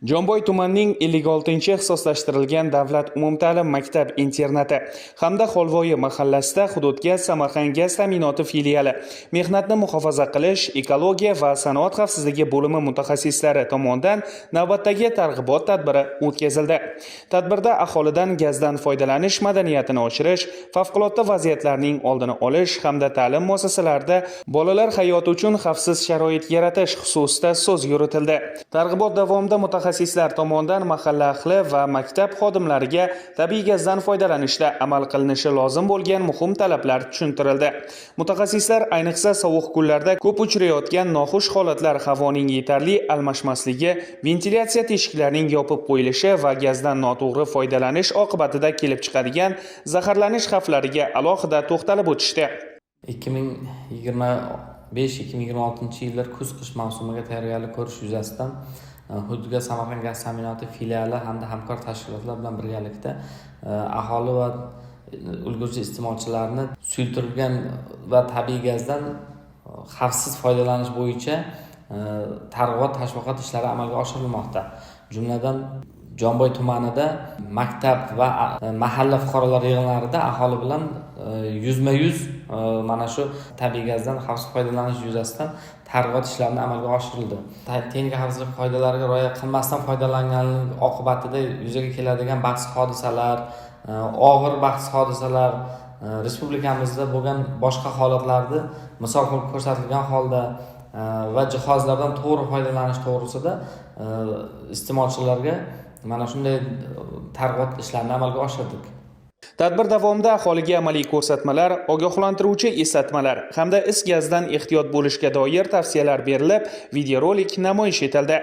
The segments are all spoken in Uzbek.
Jomboy tumanining 56-ixtisoslashtirilgan davlat umumta'lim maktab-internati hamda Xolvoyi mahallasida hududga Samarqand gaz ta'minoti filiali, mehnatni muhofaza qilish, ekologiya va sanoat xavfsizligi bo'limi mutaxassislari tomonidan navbatdagi targ'ibot tadbiri o'tkazildi. Tadbirda aholidan gazdan foydalanish madaniyatini oshirish, favqulodda vaziyatlarning oldini olish hamda ta'lim muassasalarida bolalar hayoti uchun xavfsiz sharoit yaratish xususida so'z yuritildi. Targ'ibot davomida mutaxassislar tomonidan mahalla ahli va maktab xodimlariga tabiiy gazdan foydalanishda amal qilinishi lozim bo'lgan muhim talablar tushuntirildi. Mutaxassislar ayniqsa sovuq kunlarda ko'p uchrayotgan noxush holatlar, havoning yetarli almashmasligi, ventilyatsiya teshiklarining yopib qo'yilishi va gazdan noto'g'ri foydalanish oqibatida kelib chiqadigan zaharlanish xavflariga alohida to'xtalib o'tishdi. 2025-2026 yillar kuz-qish mavsumiga tayyorgarlik ko'rish yuzasidan hududga Samarqand gaz ta'minoti filiali hamda hamkor tashkilotlar bilan birgalikda aholi va ulgurji iste'molchilarni suyultirilgan va tabiiy gazdan xavfsiz foydalanish bo'yicha targ'ibot tashviqot ishlari amalga oshirilmoqda. Jumladan Jomboy tumanida maktab va mahalla fuqarolar yig'inlarida aholi bilan yuzma-yuz mana shu tabiiy gazdan xavfsiz foydalanish yuzasidan targ'ibot ishlarini amalga oshirildi. Texnika xavfsizlik qoidalariga rioya qilmasdan foydalanganlik oqibatida yuzaga keladigan baxtsiz hodisalar, og'ir baxtsiz hodisalar respublikamizda bo'lgan boshqa holatlarni misol qilib ko'rsatilgan holda va jihozlardan to'g'ri foydalanish to'g'risida iste'molchilarga mana shunday targ'ibot ishlarini amalga oshirdik. Tadbir davomida aholiga amaliy ko'rsatmalar, ogohlantiruvchi eslatmalar hamda is gazdan ehtiyot bo'lishga doir tavsiyalar berilib, videorolik namoyish etildi.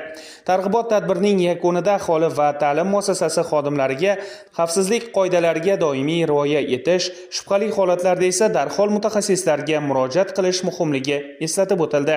Targ'ibot tadbirining yakunida aholi va ta'lim muassasasi xodimlariga xavfsizlik qoidalariga doimiy rioya etish, shubhali holatlarda esa darhol mutaxassislarga murojaat qilish muhimligi eslatib o'tildi.